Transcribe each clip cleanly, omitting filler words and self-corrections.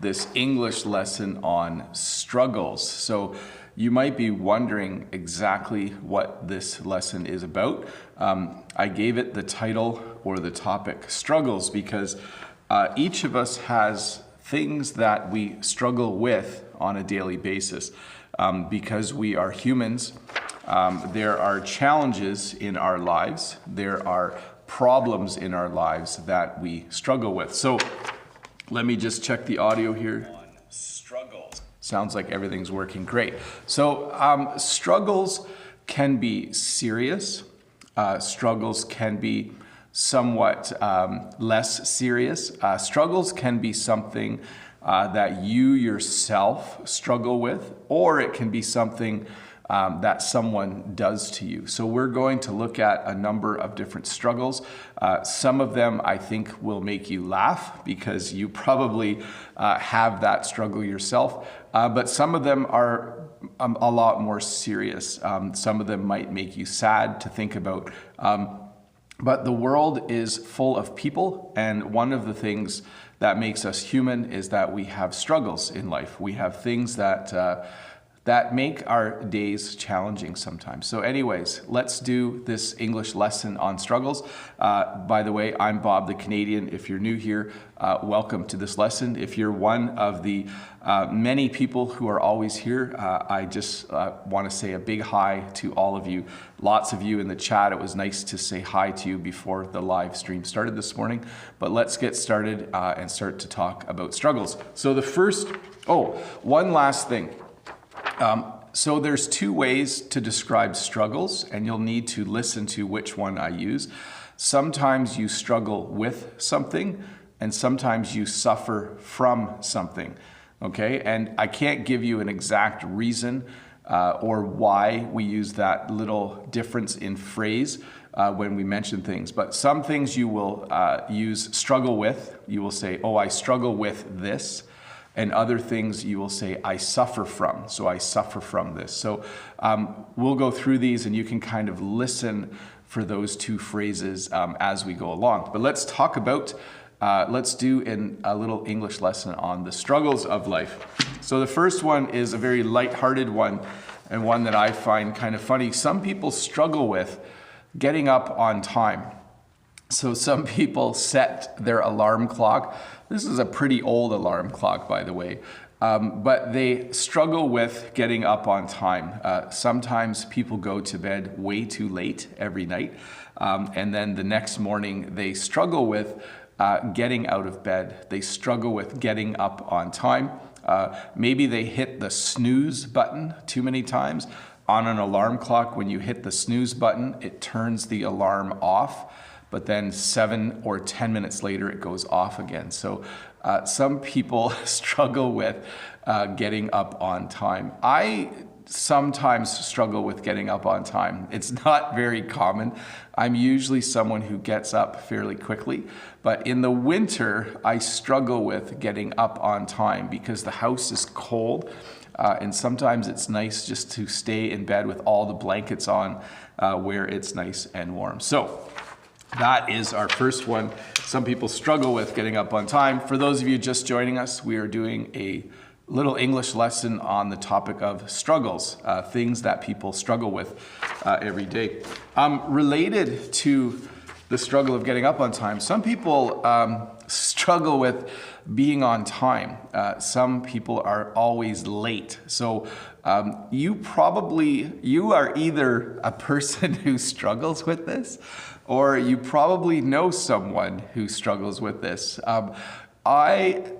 this English lesson on struggles. So you might be wondering exactly what this lesson is about. I gave it the title or the topic, struggles, because each of us has things that we struggle with on a daily basis. Because we are humans, there are challenges in our lives. There are problems in our lives that we struggle with. So let me just check the audio here. Struggles. Sounds like everything's working great. So struggles can be serious. Struggles can be somewhat less serious. Struggles can be something that you yourself struggle with, or it can be something that someone does to you. So we're going to look at a number of different struggles. Some of them I think will make you laugh because you probably have that struggle yourself, but some of them are a lot more serious. Some of them might make you sad to think about. But the world is full of people, and one of the things that makes us human is that we have struggles in life. We have things that make our days challenging sometimes. So anyways, let's do this English lesson on struggles. By the way, I'm Bob the Canadian. If you're new here, welcome to this lesson. If you're one of the many people who are always here, I just want to say a big hi to all of you. Lots of you in the chat. It was nice to say hi to you before the live stream started this morning. But let's get started and start to talk about struggles. So the first, one last thing. So there's two ways to describe struggles, and you'll need to listen to which one I use. Sometimes you struggle with something, and sometimes you suffer from something, okay? And I can't give you an exact reason or why we use that little difference in phrase when we mention things, but some things you will use struggle with. You will say, oh, I struggle with this. And other things you will say, I suffer from. So I suffer from this. So we'll go through these and you can kind of listen for those two phrases as we go along. But let's talk about, let's do a little English lesson on the struggles of life. So the first one is a very lighthearted one and one that I find kind of funny. Some people struggle with getting up on time. So some people set their alarm clock. This is a pretty old alarm clock, by the way, but they struggle with getting up on time. Sometimes people go to bed way too late every night, and then the next morning they struggle with getting out of bed. They struggle with getting up on time. Maybe they hit the snooze button too many times. On an alarm clock, when you hit the snooze button, it turns the alarm off. But then 7 or 10 minutes later, it goes off again. So some people struggle with getting up on time. I sometimes struggle with getting up on time. It's not very common. I'm usually someone who gets up fairly quickly. But in the winter, I struggle with getting up on time because the house is cold. And sometimes it's nice just to stay in bed with all the blankets on where it's nice and warm. So that is our first one. Some people struggle with getting up on time. For those of you just joining us, we are doing a little English lesson on the topic of struggles, things that people struggle with every day. Related to the struggle of getting up on time, some people struggle with being on time. Some people are always late. So you are either a person who struggles with this, or you probably know someone who struggles with this. I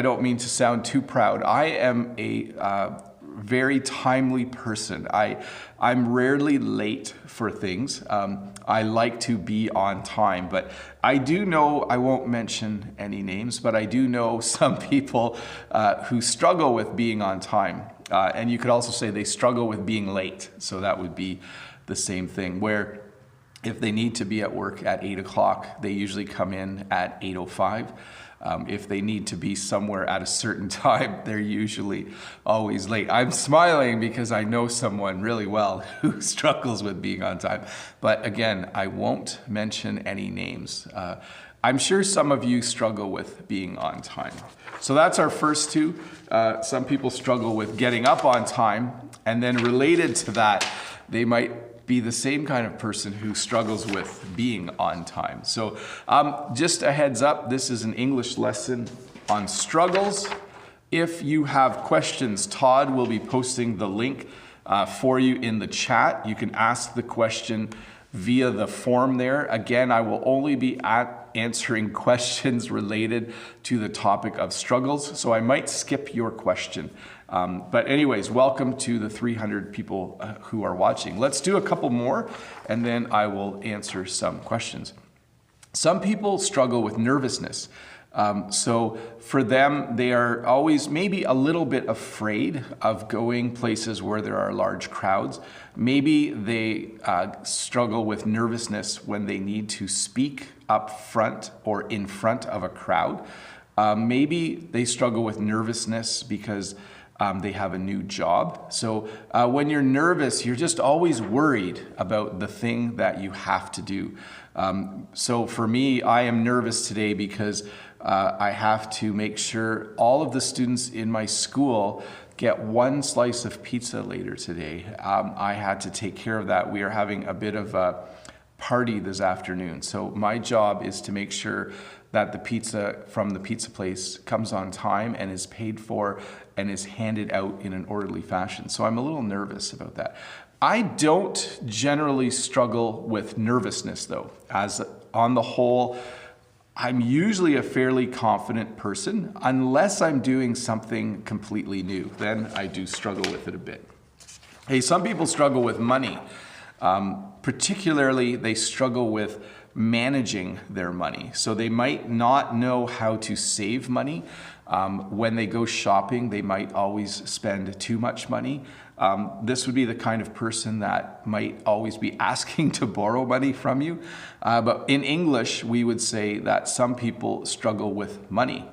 don't mean to sound too proud. I am a very timely person. I'm rarely late for things. I like to be on time, but I do know, I won't mention any names, but I do know some people who struggle with being on time. And you could also say they struggle with being late. So that would be the same thing, where if they need to be at work at 8 o'clock, they usually come in at 8:05. If they need to be somewhere at a certain time, they're usually always late. I'm smiling because I know someone really well who struggles with being on time. But again, I won't mention any names. I'm sure some of you struggle with being on time. So that's our first two. Some people struggle with getting up on time, and then related to that, they might be the same kind of person who struggles with being on time. So just a heads up, this is an English lesson on struggles. If you have questions, Todd will be posting the link for you in the chat. You can ask the question via the form there. Again, I will only be answering questions related to the topic of struggles, so I might skip your question. But anyways, welcome to the 300 people who are watching. Let's do a couple more, and then I will answer some questions. Some people struggle with nervousness. So for them, they are always maybe a little bit afraid of going places where there are large crowds. Maybe they struggle with nervousness when they need to speak up front or in front of a crowd. Maybe they struggle with nervousness because they have a new job. So when you're nervous, you're just always worried about the thing that you have to do. So for me, I am nervous today because I have to make sure all of the students in my school get one slice of pizza later today. I had to take care of that. We are having a bit of a party this afternoon. So my job is to make sure that the pizza from the pizza place comes on time and is paid for and is handed out in an orderly fashion. So I'm a little nervous about that. I don't generally struggle with nervousness though. As on the whole, I'm usually a fairly confident person unless I'm doing something completely new. Then I do struggle with it a bit. Hey, some people struggle with money. Particularly, they struggle with managing their money. So they might not know how to save money. When they go shopping, they might always spend too much money. This would be the kind of person that might always be asking to borrow money from you. But in English, we would say that some people struggle with money.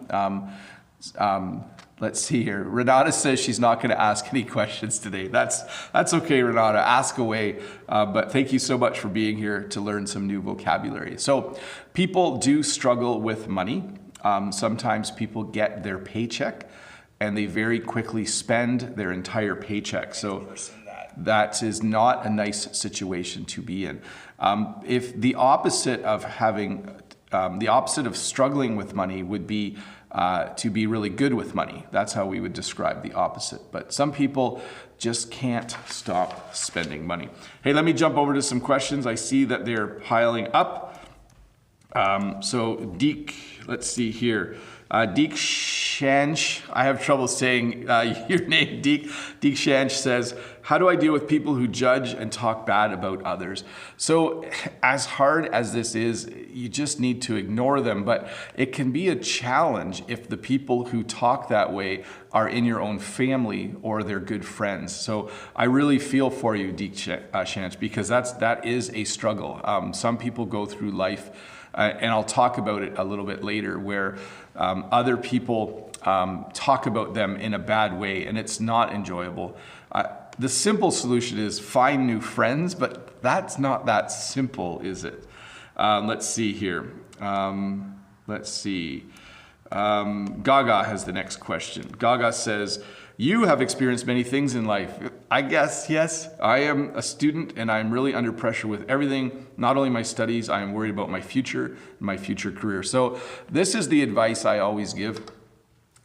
Let's see here. Renata says she's not going to ask any questions today. That's okay, Renata. Ask away. But thank you so much for being here to learn some new vocabulary. So people do struggle with money. Sometimes people get their paycheck and they very quickly spend their entire paycheck. So that is not a nice situation to be in. If the opposite of the opposite of struggling with money would be to be really good with money. That's how we would describe the opposite. But some people just can't stop spending money. Hey, let me jump over to some questions. I see that they're piling up. So Deek, let's see here. Deek Shanch, I have trouble saying your name, Deek. Deek Shanch says, how do I deal with people who judge and talk bad about others? So as hard as this is, you just need to ignore them, but it can be a challenge if the people who talk that way are in your own family or they're good friends. So I really feel for you, Deek Shanch, because that is a struggle. Some people go through life, and I'll talk about it a little bit later, where other people talk about them in a bad way, and it's not enjoyable. The simple solution is find new friends, but that's not that simple, is it? Let's see here. Let's see. Gaga has the next question. Gaga says, you have experienced many things in life. I guess, yes. I am a student and I'm really under pressure with everything. Not only my studies, I am worried about my future career. So this is the advice I always give.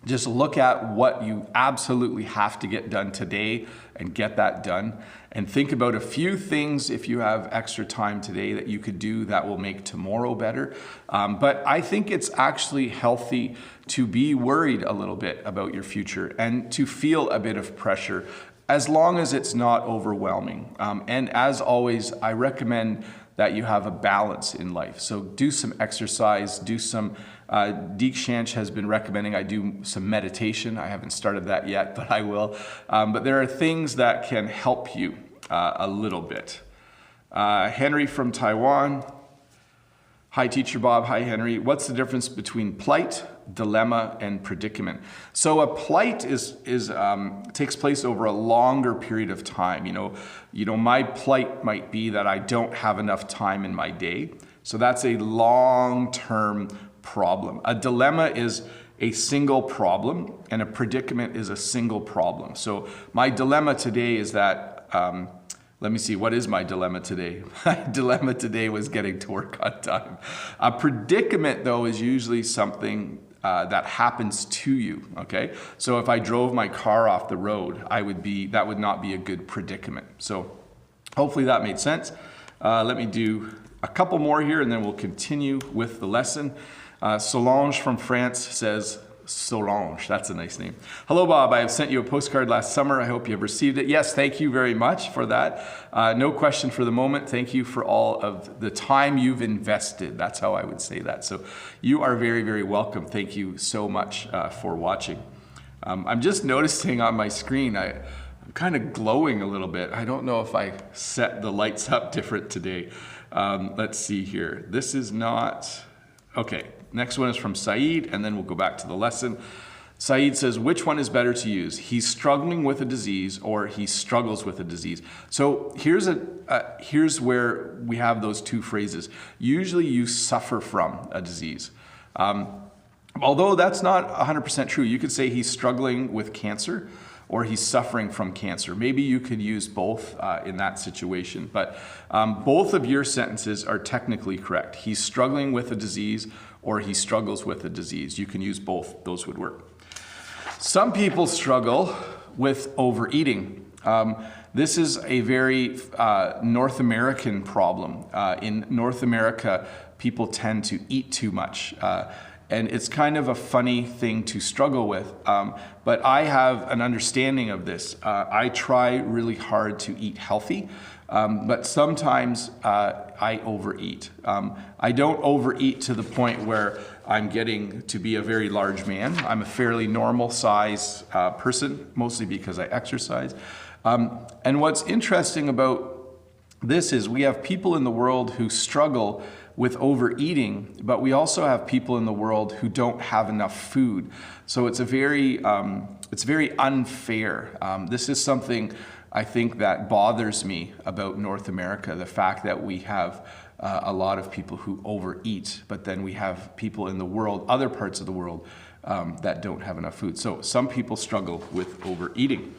Just look at what you absolutely have to get done today and get that done. And think about a few things, if you have extra time today, that you could do that will make tomorrow better. But I think it's actually healthy to be worried a little bit about your future and to feel a bit of pressure, as long as it's not overwhelming. And as always, I recommend that you have a balance in life. So do some exercise, do some, Deek Shanch has been recommending I do some meditation. I haven't started that yet, but I will. But there are things that can help you a little bit. Henry from Taiwan. Hi, Teacher Bob. Hi, Henry. What's the difference between plight, dilemma, and predicament? So a plight takes place over a longer period of time. You know, my plight might be that I don't have enough time in my day So that's a long-term problem. A dilemma is a single problem, and a predicament is a single problem. So my dilemma today is that, let me see, what is my dilemma today? My dilemma today was getting to work on time. A predicament, though, is usually something that happens to you, okay? So if I drove my car off the road, that would not be a good predicament. So hopefully that made sense. Let me do a couple more here, and then we'll continue with the lesson. Solange from France says, Solange, that's a nice name. Hello, Bob. I have sent you a postcard last summer. I hope you have received it. Yes, thank you very much for that. No question for the moment. Thank you for all of the time you've invested. That's how I would say that. So you are very, very welcome. Thank you so much for watching. I'm just noticing on my screen, I'm kind of glowing a little bit. I don't know if I set the lights up different today. Let's see here. This is not, okay. Next one is from Saeed, and then we'll go back to the lesson. Saeed says, which one is better to use? He's struggling with a disease, or he struggles with a disease. So here's where we have those two phrases. Usually you suffer from a disease. Although that's not 100% true. You could say he's struggling with cancer, or he's suffering from cancer. Maybe you could use both in that situation, but both of your sentences are technically correct. He's struggling with a disease, or he struggles with a disease. You can use both, those would work. Some people struggle with overeating. This is a very North American problem. In North America, people tend to eat too much. And it's kind of a funny thing to struggle with, but I have an understanding of this. I try really hard to eat healthy, but sometimes I overeat. I don't overeat to the point where I'm getting to be a very large man. I'm a fairly normal size person, mostly because I exercise. And what's interesting about this is we have people in the world who struggle with overeating, but we also have people in the world who don't have enough food. So it's very unfair. This is something I think that bothers me about North America, the fact that we have a lot of people who overeat, but then we have people in the world, other parts of the world, that don't have enough food. So some people struggle with overeating.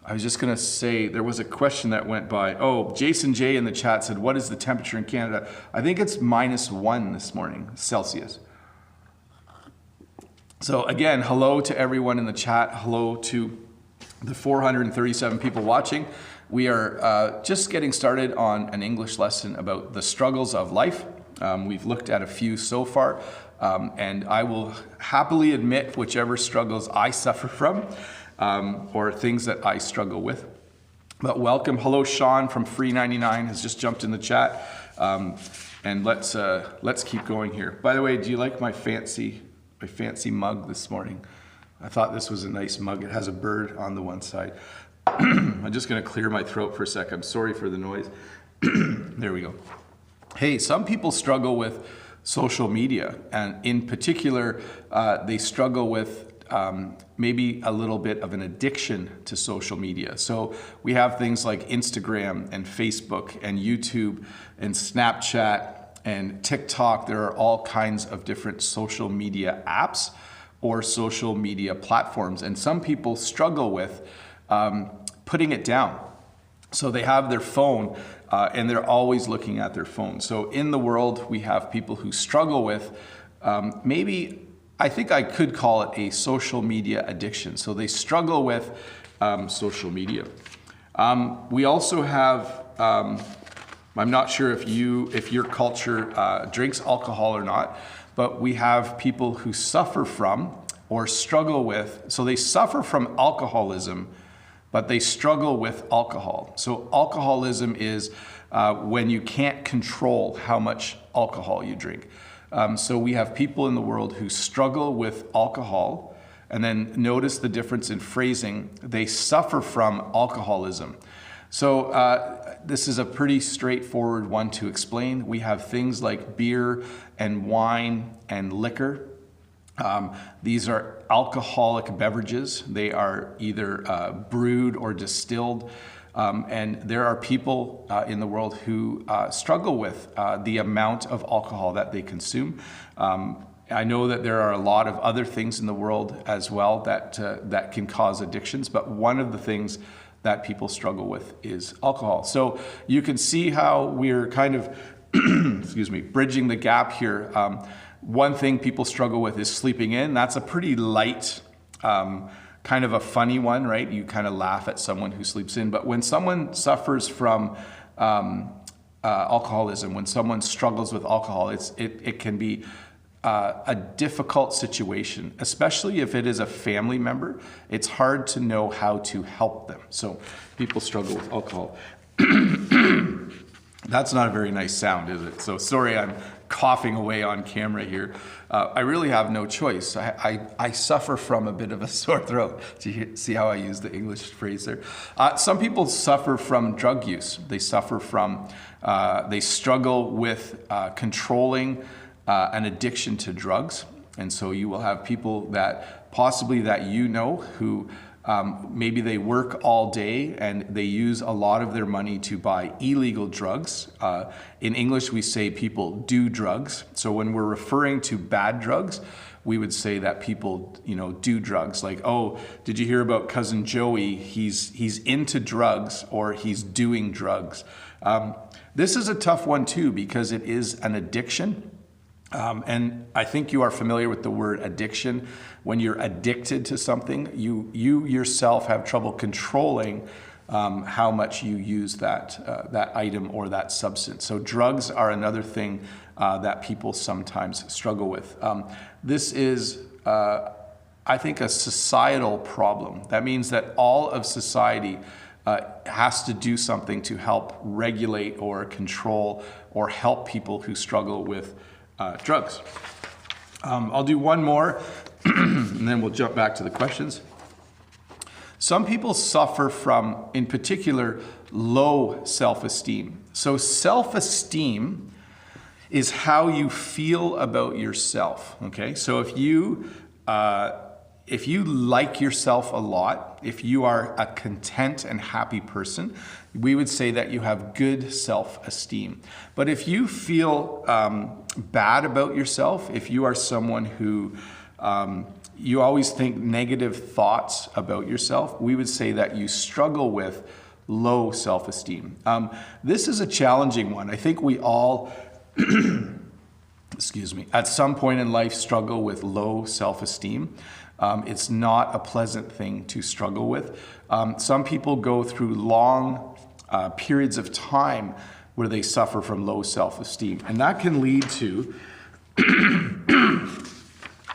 I was just going to say, there was a question that went by. Oh, Jason J in the chat said, what is the temperature in Canada? I think it's -1 this morning, Celsius. So again, hello to everyone in the chat. Hello to the 437 people watching. We are just getting started on an English lesson about the struggles of life. We've looked at a few so far, and I will happily admit whichever struggles I suffer from. Or things that I struggle with. But welcome. Hello, Sean from Free99 has just jumped in the chat. And let's keep going here. By the way, do you like my fancy mug this morning? I thought this was a nice mug. It has a bird on the one side. I'm just going to clear my throat for a sec. I'm sorry for the noise. There we go. Hey, some people struggle with social media, and in particular, they struggle with maybe a little bit of an addiction to social media. So we have things like Instagram and Facebook and YouTube and Snapchat and TikTok. There are all kinds of different social media apps or social media platforms. And some people struggle with putting it down. So they have their phone and they're always looking at their phone. So in the world, we have people who struggle with I think I could call it a social media addiction. So they struggle with social media. We also have, I'm not sure if your culture drinks alcohol or not, but we have people who suffer from or struggle with, so they suffer from alcoholism, but they struggle with alcohol. So alcoholism is when you can't control how much alcohol you drink. So we have people in the world who struggle with alcohol, and then notice the difference in phrasing. They suffer from alcoholism. So this is a pretty straightforward one to explain. We have things like beer and wine and liquor. These are alcoholic beverages. They are either brewed or distilled. And there are people in the world who struggle with the amount of alcohol that they consume. I know that there are a lot of other things in the world as well that can cause addictions, but one of the things that people struggle with is alcohol. So you can see how we're kind of, excuse me, bridging the gap here. One thing people struggle with is sleeping in. That's a pretty light, kind of a funny one, right? You kind of laugh at someone who sleeps in. But when someone suffers from alcoholism, when someone struggles with alcohol, it can be a difficult situation, especially if it is a family member. It's hard to know how to help them. So people struggle with alcohol. That's not a very nice sound, is it? So sorry, I'm coughing away on camera here. I really have no choice. I suffer from a bit of a sore throat. Do you see how I use the English phrase there? Some people suffer from drug use. They suffer from, they struggle with controlling an addiction to drugs. And so you will have people that possibly that you know who maybe they work all day and they use a lot of their money to buy illegal drugs. In English, we say people do drugs. So when we're referring to bad drugs, we would say that people, do drugs. Like, oh, did you hear about cousin Joey? He's into drugs, or he's doing drugs. This is a tough one too, because it is an addiction. And I think you are familiar with the word addiction. When you're addicted to something, you yourself have trouble controlling how much you use that item or that substance. So drugs are another thing that people sometimes struggle with. This is, I think, a societal problem. That means that all of society has to do something to help regulate or control or help people who struggle with drugs. I'll do one more and then we'll jump back to the questions. Some people suffer from, in particular, low self-esteem. So self-esteem is how you feel about yourself, okay? So if you like yourself a lot, if you are a content and happy person, we would say that you have good self-esteem. But if you feel bad about yourself, if you are someone who you always think negative thoughts about yourself, we would say that you struggle with low self-esteem. This is a challenging one. I think we all, excuse me, at some point in life struggle with low self-esteem. It's not a pleasant thing to struggle with. Some people go through long periods of time where they suffer from low self-esteem. And that can lead to,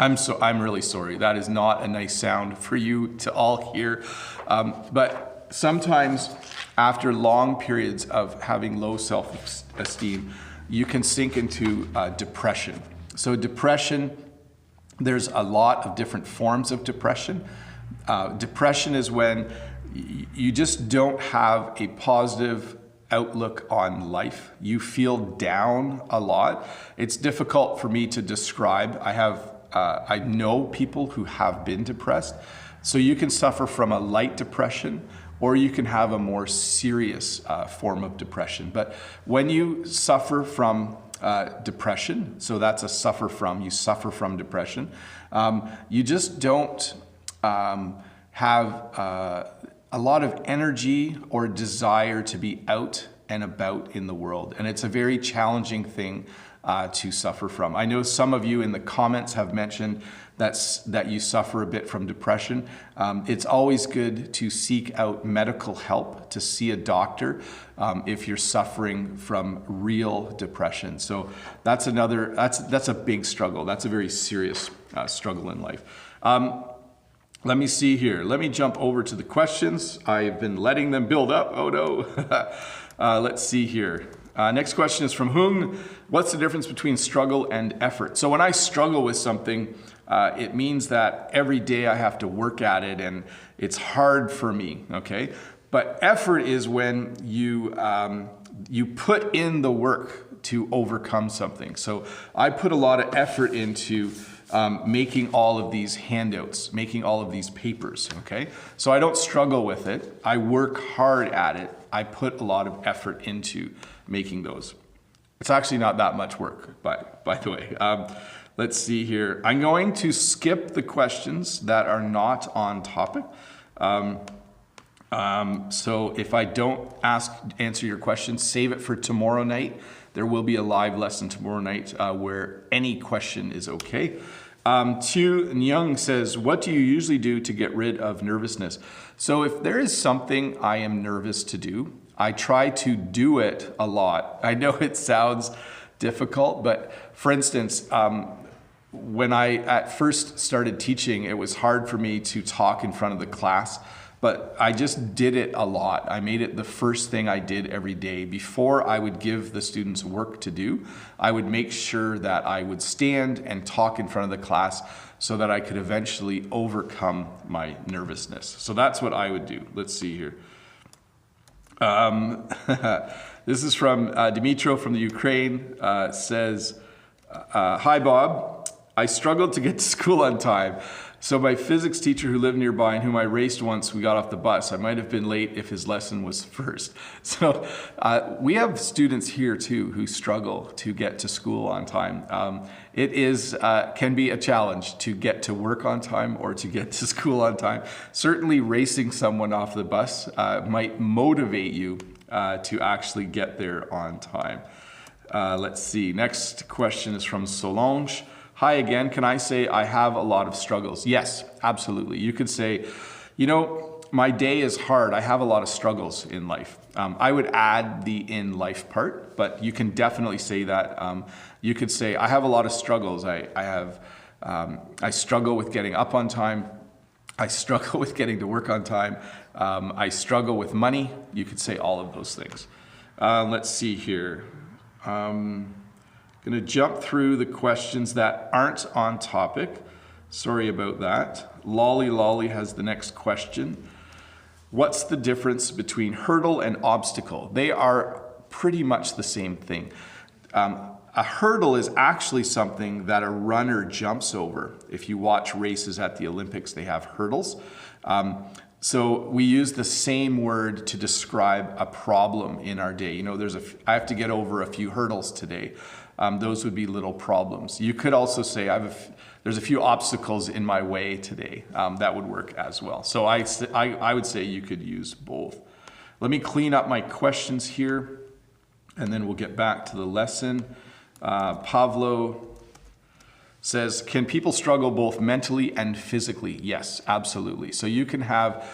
I'm really sorry. That is not a nice sound for you to all hear. But sometimes after long periods of having low self-esteem, you can sink into depression. So depression, there's a lot of different forms of depression. Depression is when you just don't have a positive outlook on life. You feel down a lot. It's difficult for me to describe. I know people who have been depressed. So you can suffer from a light depression, or you can have a more serious form of depression. But when you suffer from depression, so that's a suffer from, you suffer from depression, you just don't have a lot of energy or desire to be out and about in the world. And it's a very challenging thing to suffer from. I know some of you in the comments have mentioned that you suffer a bit from depression. It's always good to seek out medical help, to see a doctor if you're suffering from real depression. So that's a big struggle. That's a very serious struggle in life. Let me see here. Let me jump over to the questions. I've been letting them build up. Oh no. Let's see here. Next question is from Hung. What's the difference between struggle and effort? So when I struggle with something, it means that every day I have to work at it and it's hard for me, okay? But effort is when you put in the work to overcome something. So I put a lot of effort into making all of these handouts, making all of these papers, okay? So I don't struggle with it. I work hard at it. I put a lot of effort into making those. It's actually not that much work, by the way. Let's see here. I'm going to skip the questions that are not on topic. So if I don't answer your question, save it for tomorrow night. There will be a live lesson tomorrow night where any question is okay. Tu Nyung says, what do you usually do to get rid of nervousness? So if there is something I am nervous to do, I try to do it a lot. I know it sounds difficult, but for instance, when I at first started teaching, it was hard for me to talk in front of the class, but I just did it a lot. I made it the first thing I did every day. Before I would give the students work to do, I would make sure that I would stand and talk in front of the class so that I could eventually overcome my nervousness. So that's what I would do. Let's see here. This is from Dimitro from the Ukraine. Says, hi Bob, I struggled to get to school on time. So my physics teacher who lived nearby and whom I raced once we got off the bus, I might have been late if his lesson was first. So we have students here too who struggle to get to school on time. It can be a challenge to get to work on time or to get to school on time. Certainly racing someone off the bus might motivate you to actually get there on time. Let's see, next question is from Solange. Hi again, can I say I have a lot of struggles? Yes, absolutely. You could say, you know, my day is hard. I have a lot of struggles in life. I would add the in life part, but you can definitely say that. You could say, I have a lot of struggles. I struggle with getting up on time. I struggle with getting to work on time. I struggle with money. You could say all of those things. Let's see here. Going to jump through the questions that aren't on topic. Sorry about that. Lolly has the next question. What's the difference between hurdle and obstacle? They are pretty much the same thing. A hurdle is actually something that a runner jumps over. If you watch races at the Olympics, they have hurdles. So we use the same word to describe a problem in our day. You know, I have to get over a few hurdles today. Those would be little problems. You could also say, there's a few obstacles in my way today. That would work as well. So I would say you could use both. Let me clean up my questions here, and then we'll get back to the lesson. Pavlo says, can people struggle both mentally and physically? Yes, absolutely. So you can have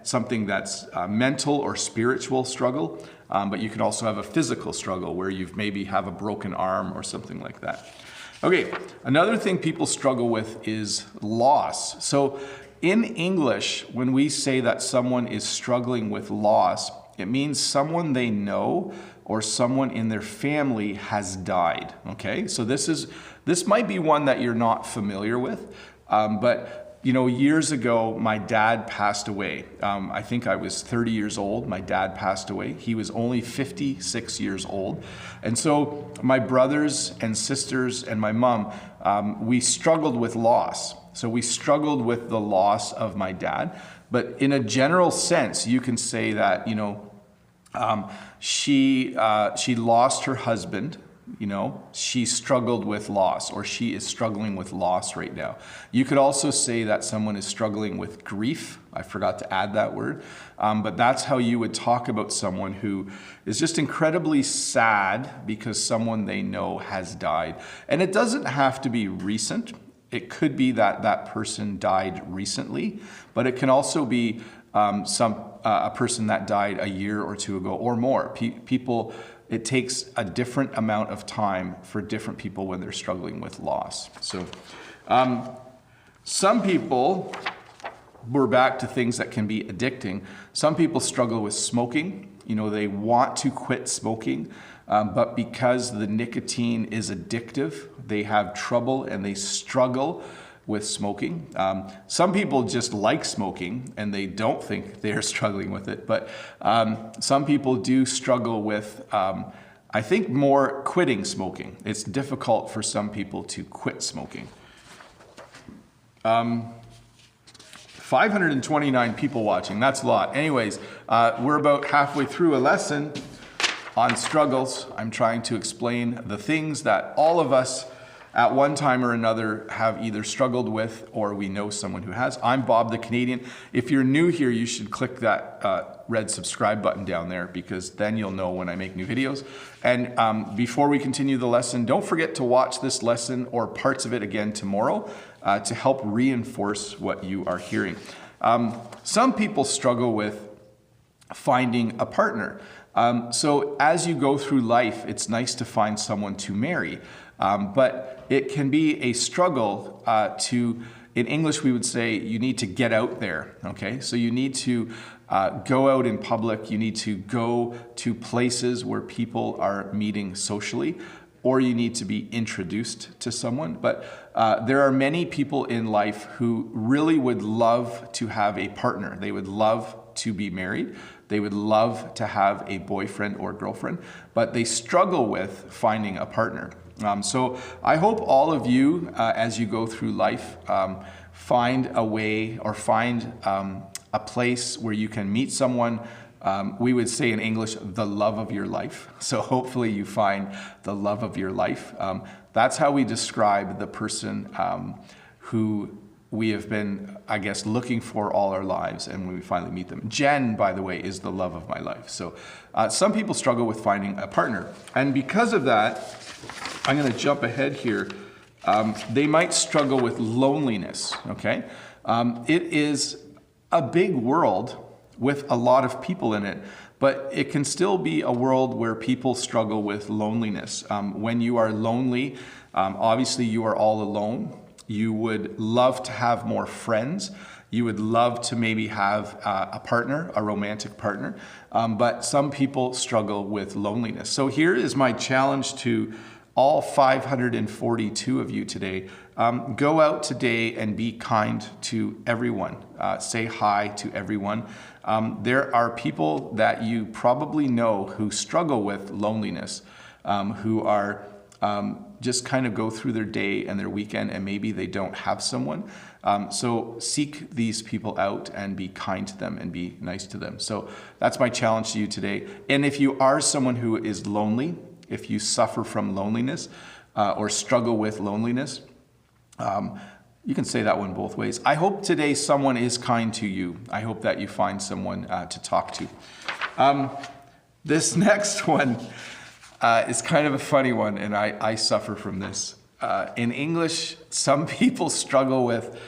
something that's a mental or spiritual struggle, but you can also have a physical struggle where you maybe have a broken arm or something like that. Okay, another thing people struggle with is loss. So in English, when we say that someone is struggling with loss, it means someone they know or someone in their family has died, okay? So this might be one that you're not familiar with, but you know, years ago, my dad passed away. I think I was 30 years old. My dad passed away. He was only 56 years old. And so my brothers and sisters and my mom, we struggled with loss. So we struggled with the loss of my dad. But in a general sense, you can say that, you know, she lost her husband. You know, she struggled with loss, or she is struggling with loss right now. You could also say that someone is struggling with grief. I forgot to add that word. But that's how you would talk about someone who is just incredibly sad because someone they know has died. And it doesn't have to be recent. It could be that that person died recently, but it can also be a person that died a year or two ago or more. It takes a different amount of time for different people when they're struggling with loss. So some people, we're back to things that can be addicting. Some people struggle with smoking. You know, they want to quit smoking, but because the nicotine is addictive, they have trouble and they struggle with smoking. Some people just like smoking and they don't think they're struggling with it, but some people do struggle with I think more quitting smoking. It's difficult for some people to quit smoking. 529 people watching, that's a lot. Anyways, we're about halfway through a lesson on struggles. I'm trying to explain the things that all of us at one time or another have either struggled with or we know someone who has. I'm Bob the Canadian. If you're new here, you should click that red subscribe button down there, because then you'll know when I make new videos. And before we continue the lesson, don't forget to watch this lesson or parts of it again tomorrow to help reinforce what you are hearing. Some people struggle with finding a partner. So as you go through life, it's nice to find someone to marry. But it can be a struggle in English we would say you need to get out there, okay? So you need to go out in public, you need to go to places where people are meeting socially, or you need to be introduced to someone. But there are many people in life who really would love to have a partner. They would love to be married. They would love to have a boyfriend or girlfriend, but they struggle with finding a partner. So I hope all of you, as you go through life, find a way or find a place where you can meet someone. We would say in English, the love of your life. So hopefully you find the love of your life. That's how we describe the person who we have been, I guess, looking for all our lives, and when we finally meet them. Jen, by the way, is the love of my life. So some people struggle with finding a partner. And because of that, I'm going to jump ahead here. They might struggle with loneliness, okay? It is a big world with a lot of people in it, but it can still be a world where people struggle with loneliness. When you are lonely, obviously you are all alone. You would love to have more friends. You would love to maybe have a partner, a romantic partner, but some people struggle with loneliness. So here is my challenge to all 542 of you today. Go out today and be kind to everyone. Say hi to everyone. There are people that you probably know who struggle with loneliness, who are just kind of go through their day and their weekend and maybe they don't have someone. So seek these people out and be kind to them and be nice to them. So that's my challenge to you today. And if you are someone who is lonely, if you suffer from loneliness or struggle with loneliness, you can say that one both ways. I hope today someone is kind to you. I hope that you find someone to talk to. This next one is kind of a funny one, and I suffer from this. In English, some people struggle with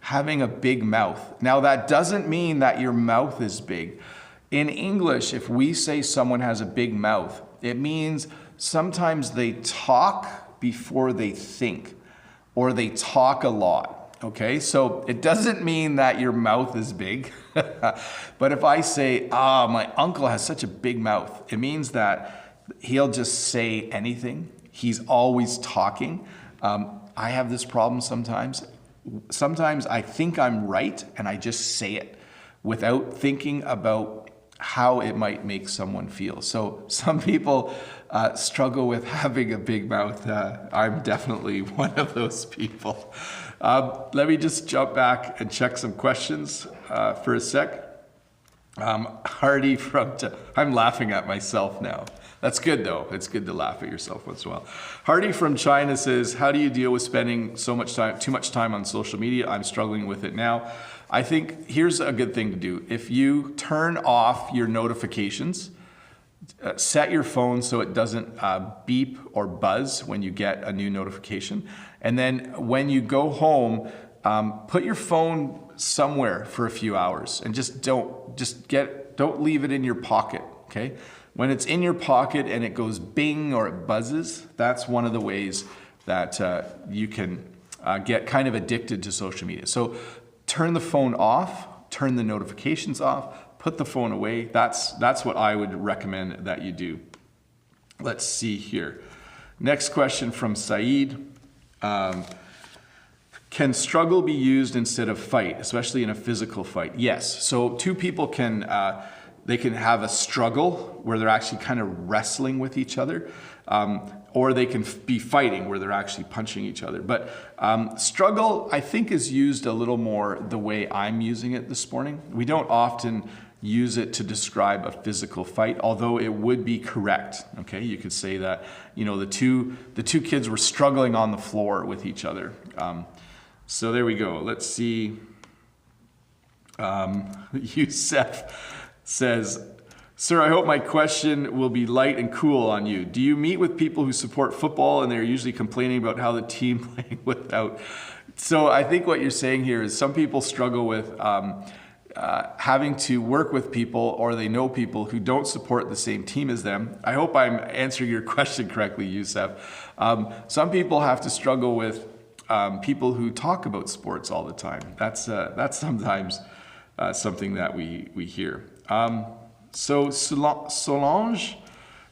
having a big mouth. Now, that doesn't mean that your mouth is big. In English, if we say someone has a big mouth, it means sometimes they talk before they think, or they talk a lot, okay? So it doesn't mean that your mouth is big. But if I say, my uncle has such a big mouth, it means that he'll just say anything. He's always talking. I have this problem sometimes. Sometimes I think I'm right and I just say it without thinking about how it might make someone feel. So some people struggle with having a big mouth. I'm definitely one of those people. Let me just jump back and check some questions for a sec. Hardy I'm laughing at myself now. That's good though. It's good to laugh at yourself once in a while. Hardy from China says, how do you deal with spending too much time on social media? I'm struggling with it now. I think here's a good thing to do. If you turn off your notifications, set your phone so it doesn't beep or buzz when you get a new notification. And then when you go home, put your phone somewhere for a few hours and don't leave it in your pocket, okay? When it's in your pocket and it goes bing or it buzzes, that's one of the ways that you can get kind of addicted to social media. So turn the phone off, turn the notifications off, put the phone away. That's what I would recommend that you do. Let's see here. Next question from Saeed. Can struggle be used instead of fight, especially in a physical fight? Yes. So two people can, They can have a struggle where they're actually kind of wrestling with each other. Or they can be fighting where they're actually punching each other. But struggle, I think, is used a little more the way I'm using it this morning. We don't often use it to describe a physical fight, although it would be correct. Okay, you could say that, you know, the two kids were struggling on the floor with each other. So there we go. Let's see. Youssef says, "Sir, I hope my question will be light and cool on you. Do you meet with people who support football and they're usually complaining about how the team playing without?" So I think what you're saying here is some people struggle with having to work with people, or they know people who don't support the same team as them. I hope I'm answering your question correctly, Youssef. Some people have to struggle with people who talk about sports all the time. That's sometimes something that we hear. So Solange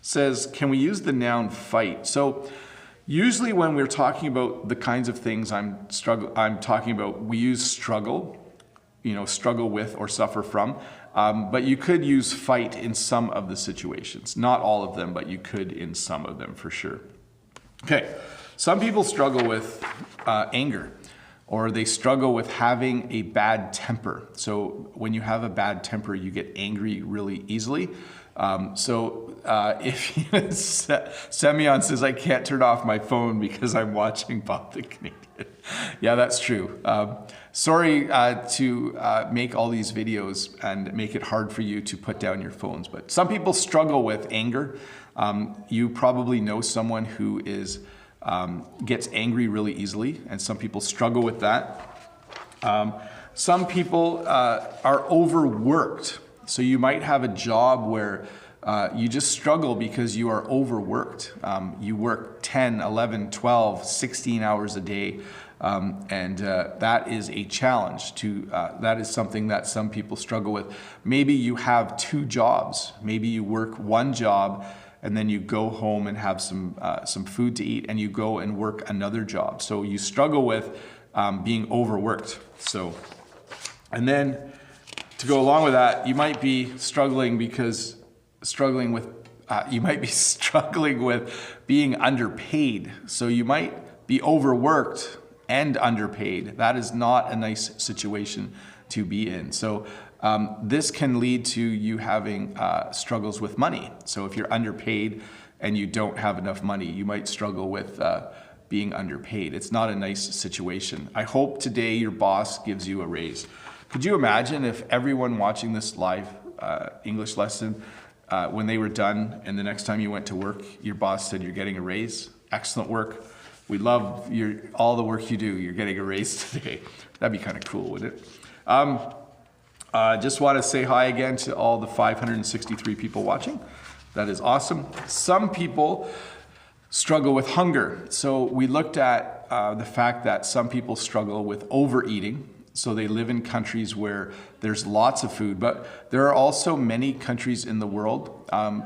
says, can we use the noun fight? So usually when we're talking about the kinds of things I'm talking about, we use struggle, you know, struggle with or suffer from. But you could use fight in some of the situations. Not all of them, but you could in some of them for sure. Okay, some people struggle with anger, or they struggle with having a bad temper. So when you have a bad temper, you get angry really easily. If Semyon says, I can't turn off my phone because I'm watching Bob the Canadian. Yeah, that's true. Sorry to make all these videos and make it hard for you to put down your phones, but some people struggle with anger. You probably know someone who gets angry really easily, and some people struggle with that. Some people are overworked. So you might have a job where you just struggle because you are overworked. You work 10, 11, 12, 16 hours a day. And that is a challenge. That is something that some people struggle with. Maybe you have two jobs. Maybe you work one job and then you go home and have some food to eat, and you go and work another job. So you struggle with being overworked. And then to go along with that, you might be struggling with being underpaid. So you might be overworked and underpaid. That is not a nice situation to be in. So this can lead to you having struggles with money. So if you're underpaid and you don't have enough money, you might struggle with being underpaid. It's not a nice situation. I hope today your boss gives you a raise. Could you imagine if everyone watching this live English lesson, when they were done and the next time you went to work, your boss said, you're getting a raise, excellent work. We love all the work you do, you're getting a raise today. That'd be kind of cool, wouldn't it? Just want to say hi again to all the 563 people watching. That is awesome. Some people struggle with hunger. So we looked at the fact that some people struggle with overeating. So they live in countries where there's lots of food, but there are also many countries in the world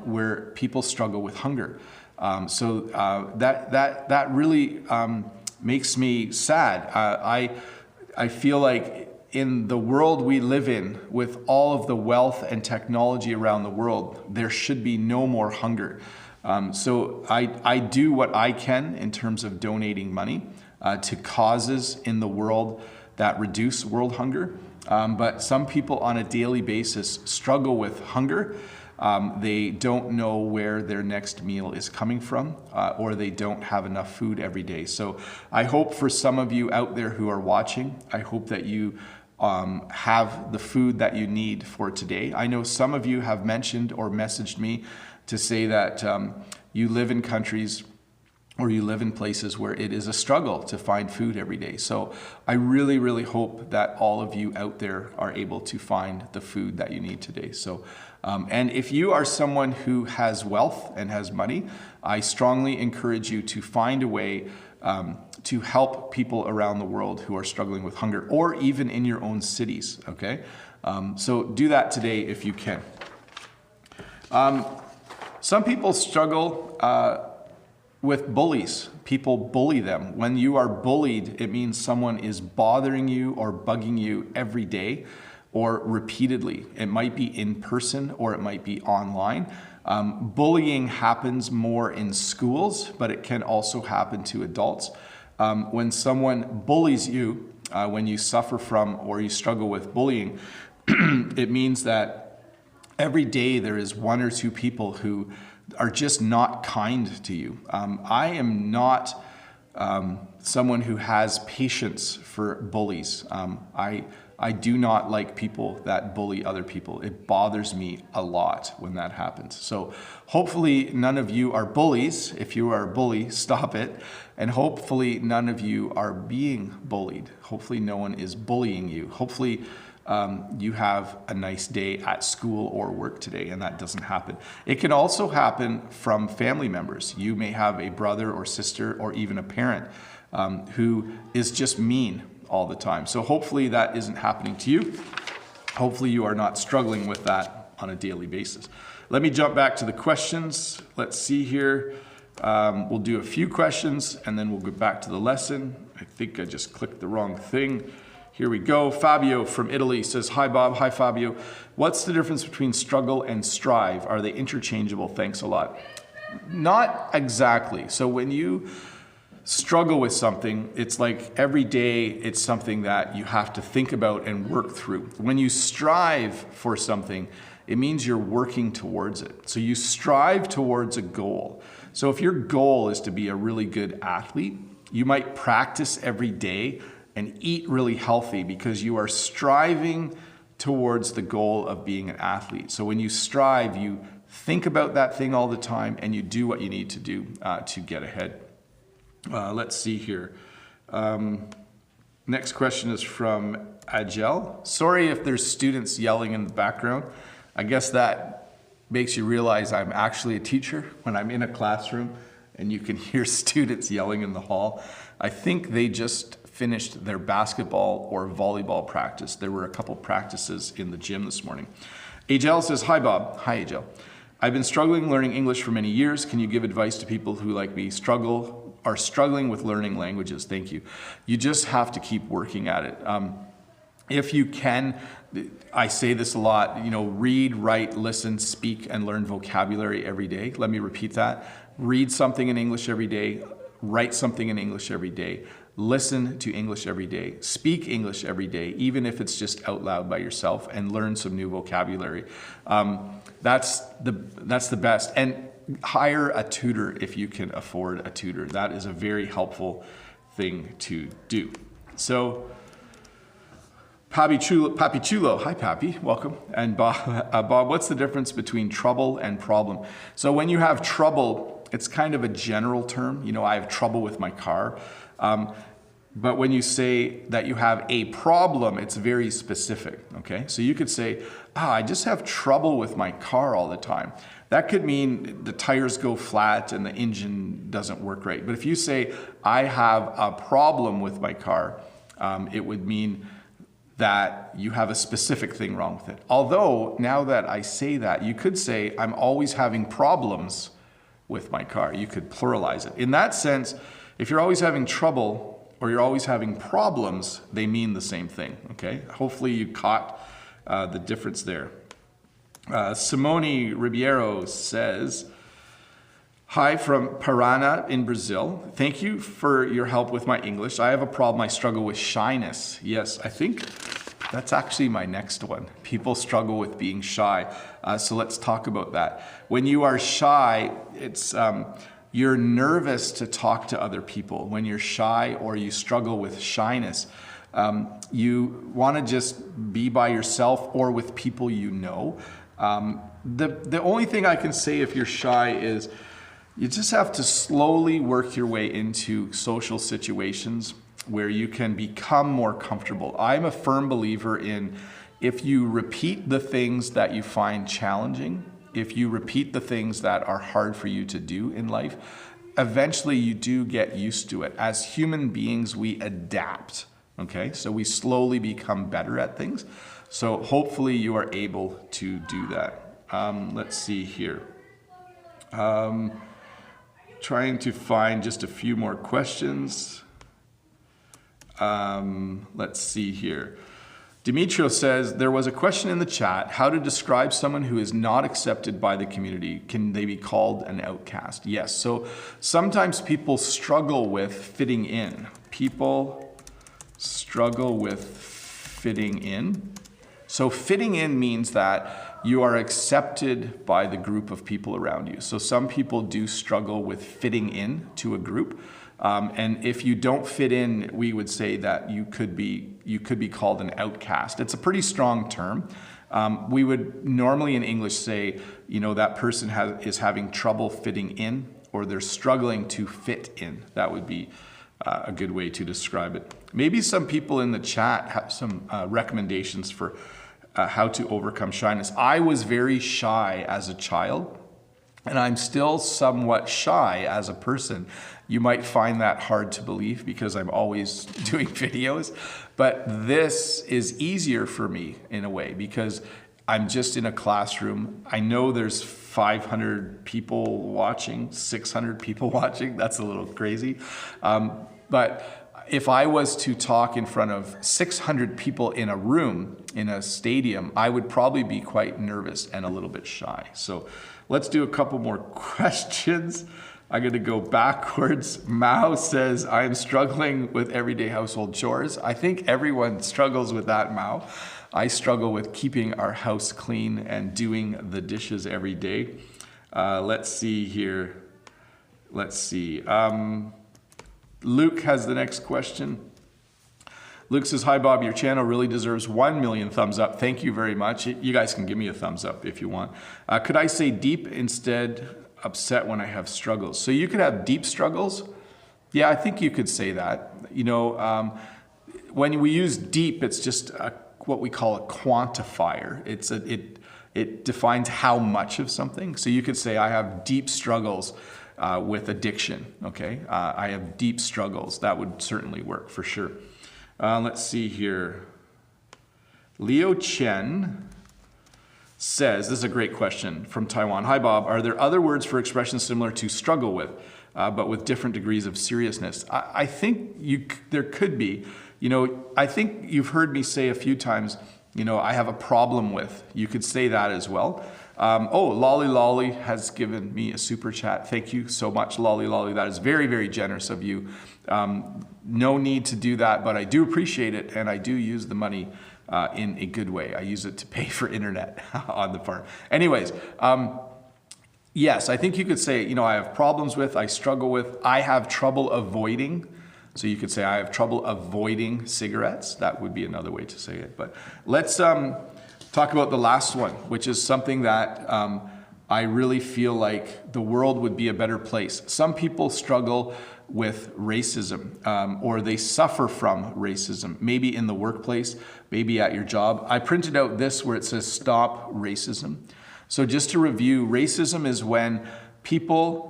where people struggle with hunger. That really makes me sad. I feel like in the world we live in, with all of the wealth and technology around the world, there should be no more hunger. So I do what I can in terms of donating money to causes in the world that reduce world hunger. But some people on a daily basis struggle with hunger. They don't know where their next meal is coming from, or they don't have enough food every day. So I hope for some of you out there who are watching, I hope that you have the food that you need for today. I know some of you have mentioned or messaged me to say that you live in countries or you live in places where it is a struggle to find food every day. So I really, really hope that all of you out there are able to find the food that you need today. So, and if you are someone who has wealth and has money, I strongly encourage you to find a way to help people around the world who are struggling with hunger, or even in your own cities, okay? So do that today if you can. Some people struggle with bullies. People bully them. When you are bullied, it means someone is bothering you or bugging you every day. or repeatedly. It might be in person or it might be online. Bullying happens more in schools, but it can also happen to adults. When someone bullies you, when you suffer from or you struggle with bullying, it means that every day there is one or two people who are just not kind to you. I am not someone who has patience for bullies. I do not like people that bully other people. It bothers me a lot when that happens. So hopefully none of you are bullies. If you are a bully, stop it. And hopefully none of you are being bullied. Hopefully no one is bullying you. Hopefully you have a nice day at school or work today, and that doesn't happen. It can also happen from family members. You may have a brother or sister or even a parent who is just mean all the time. So hopefully that isn't happening to you. Hopefully you are not struggling with that on a daily basis. Let me jump back to the questions. Let's see here. We'll do a few questions and then we'll go back to the lesson. I think I just clicked the wrong thing. Here we go. Fabio from Italy says, hi Bob, hi Fabio. What's the difference between struggle and strive? Are they interchangeable? Thanks a lot. Not exactly. So when you struggle with something, it's like every day it's something that you have to think about and work through. When you strive for something, it means you're working towards it. So you strive towards a goal. So if your goal is to be a really good athlete, you might practice every day and eat really healthy because you are striving towards the goal of being an athlete. So when you strive, you think about that thing all the time and you do what you need to do to get ahead. Let's see here. Next question is from Agel. Sorry if there's students yelling in the background. I guess that makes you realize I'm actually a teacher when I'm in a classroom and you can hear students yelling in the hall. I think they just finished their basketball or volleyball practice. There were a couple practices in the gym this morning. Agel says, hi Bob. Hi Agel. I've been struggling learning English for many years. Can you give advice to people who, like me, are struggling with learning languages? Thank you. You just have to keep working at it. If you can, I say this a lot, read, write, listen, speak, and learn vocabulary every day. Let me repeat that. Read something in English every day. Write something in English every day. Listen to English every day. Speak English every day, even if it's just out loud by yourself, and learn some new vocabulary. That's the best. And hire a tutor if you can afford a tutor. That is a very helpful thing to do. So, Papi Chulo, hi Papi, welcome. And Bob, what's the difference between trouble and problem? So when you have trouble, it's kind of a general term. I have trouble with my car. But when you say that you have a problem, it's very specific, okay? So you could say, I just have trouble with my car all the time. That could mean the tires go flat and the engine doesn't work right. But if you say, I have a problem with my car, it would mean that you have a specific thing wrong with it. Although, now that I say that, you could say, I'm always having problems with my car. You could pluralize it. In that sense, if you're always having trouble or you're always having problems, they mean the same thing, okay? Hopefully you caught the difference there. Simone Ribeiro says, hi from Parana in Brazil. Thank you for your help with my English. I have a problem. I struggle with shyness. Yes, I think that's actually my next one. People struggle with being shy. So let's talk about that. When you are shy, it's you're nervous to talk to other people. When you're shy or you struggle with shyness, you want to just be by yourself or with people you know. The only thing I can say if you're shy is you just have to slowly work your way into social situations where you can become more comfortable. I'm a firm believer in if you repeat the things that you find challenging, if you repeat the things that are hard for you to do in life, eventually you do get used to it. As human beings, we adapt, okay? So we slowly become better at things. So hopefully you are able to do that. Let's see here. Trying to find just a few more questions. Let's see here. Dimitro says, there was a question in the chat, how to describe someone who is not accepted by the community. Can they be called an outcast? Yes, so sometimes people struggle with fitting in. People struggle with fitting in. So fitting in means that you are accepted by the group of people around you. So some people do struggle with fitting in to a group. And if you don't fit in, we would say that you could be called an outcast. It's a pretty strong term. We would normally in English say, that person is having trouble fitting in, or they're struggling to fit in. That would be a good way to describe it. Maybe some people in the chat have some recommendations for how to overcome shyness. I was very shy as a child, and I'm still somewhat shy as a person. You might find that hard to believe because I'm always doing videos, but this is easier for me in a way because I'm just in a classroom. I know there's 500 people watching, 600 people watching. That's a little crazy. But if I was to talk in front of 600 people in a room, in a stadium, I would probably be quite nervous and a little bit shy. So let's do a couple more questions. I'm going to go backwards. Mao says, I am struggling with everyday household chores. I think everyone struggles with that, Mao. I struggle with keeping our house clean and doing the dishes every day. Let's see here. Let's see. Luke has the next question. Luke says, hi, Bob, your channel really deserves 1 million thumbs up. Thank you very much. You guys can give me a thumbs up if you want. Could I say deep instead upset when I have struggles? So you could have deep struggles. Yeah, I think you could say that. When we use deep, it's just what we call a quantifier. It defines how much of something. So you could say, I have deep struggles with addiction, okay? I have deep struggles. That would certainly work for sure. Let's see here. Leo Chen says, this is a great question from Taiwan. Hi, Bob. Are there other words for expressions similar to struggle with, but with different degrees of seriousness? I think there could be. I think you've heard me say a few times, I have a problem with. You could say that as well. Lolly Lolly has given me a super chat. Thank you so much, Lolly Lolly. That is very, very generous of you. No need to do that, but I do appreciate it, and I do use the money in a good way. I use it to pay for internet on the farm. Anyways, yes, I think you could say, I have problems with, I struggle with, I have trouble avoiding. So you could say, I have trouble avoiding cigarettes. That would be another way to say it. But let's talk about the last one, which is something that I really feel like the world would be a better place. Some people struggle with racism, or they suffer from racism, maybe in the workplace, maybe at your job. I printed out this where it says stop racism. So just to review, racism is when people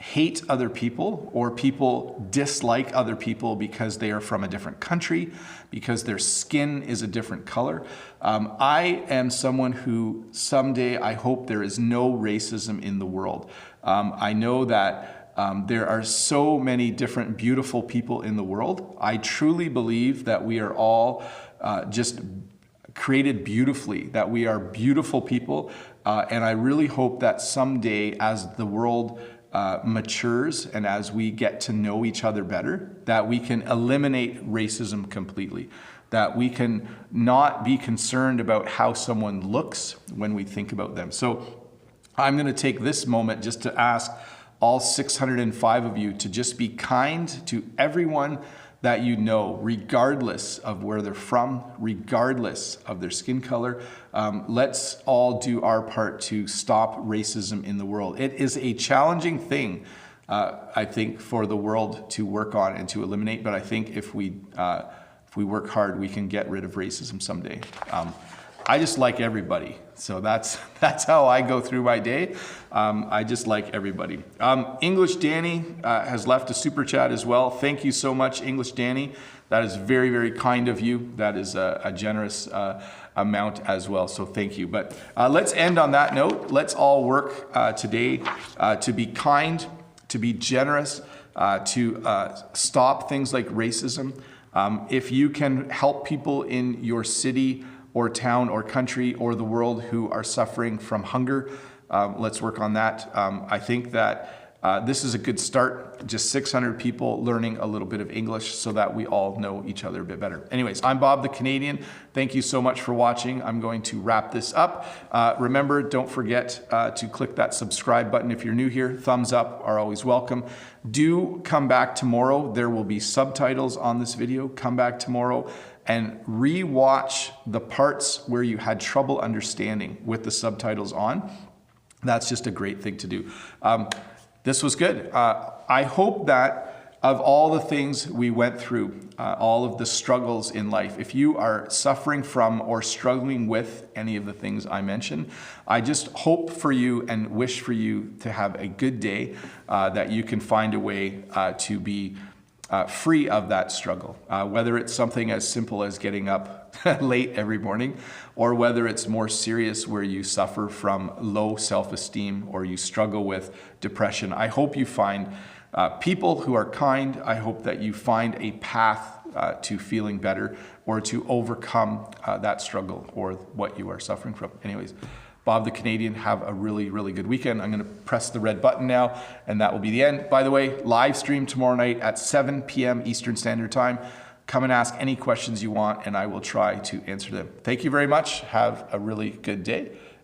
hate other people, or people dislike other people because they are from a different country, because their skin is a different color. I am someone who someday I hope there is no racism in the world. I know that there are so many different beautiful people in the world. I truly believe that we are all just created beautifully, that we are beautiful people. And I really hope that someday as the world matures and as we get to know each other better, that we can eliminate racism completely, that we can not be concerned about how someone looks when we think about them. So I'm going to take this moment just to ask all 605 of you to just be kind to everyone that you know, regardless of where they're from, regardless of their skin color. Let's all do our part to stop racism in the world. It is a challenging thing, I think, for the world to work on and to eliminate, but I think if we work hard, we can get rid of racism someday. I just like everybody. So that's how I go through my day. I just like everybody. English Danny has left a super chat as well. Thank you so much, English Danny. That is very, very kind of you. That is a generous amount as well. So thank you. But let's end on that note. Let's all work today to be kind, to be generous, to stop things like racism. If you can help people in your city or town or country or the world who are suffering from hunger, let's work on that. I think that this is a good start. Just 600 people learning a little bit of English so that we all know each other a bit better. Anyways, I'm Bob the Canadian. Thank you so much for watching. I'm going to wrap this up. Remember, don't forget to click that subscribe button if you're new here. Thumbs up are always welcome. Do come back tomorrow. There will be subtitles on this video. Come back tomorrow and re-watch the parts where you had trouble understanding with the subtitles on. That's just a great thing to do. This was good. I hope that of all the things we went through, all of the struggles in life, if you are suffering from or struggling with any of the things I mentioned, I just hope for you and wish for you to have a good day, that you can find a way to be free of that struggle, whether it's something as simple as getting up late every morning, or whether it's more serious where you suffer from low self-esteem or you struggle with depression. I hope you find people who are kind. I hope that you find a path to feeling better or to overcome that struggle or what you are suffering from. Anyways, Bob the Canadian, have a really, really good weekend. I'm going to press the red button now, and that will be the end. By the way, live stream tomorrow night at 7 p.m. Eastern Standard Time. Come and ask any questions you want, and I will try to answer them. Thank you very much. Have a really good day.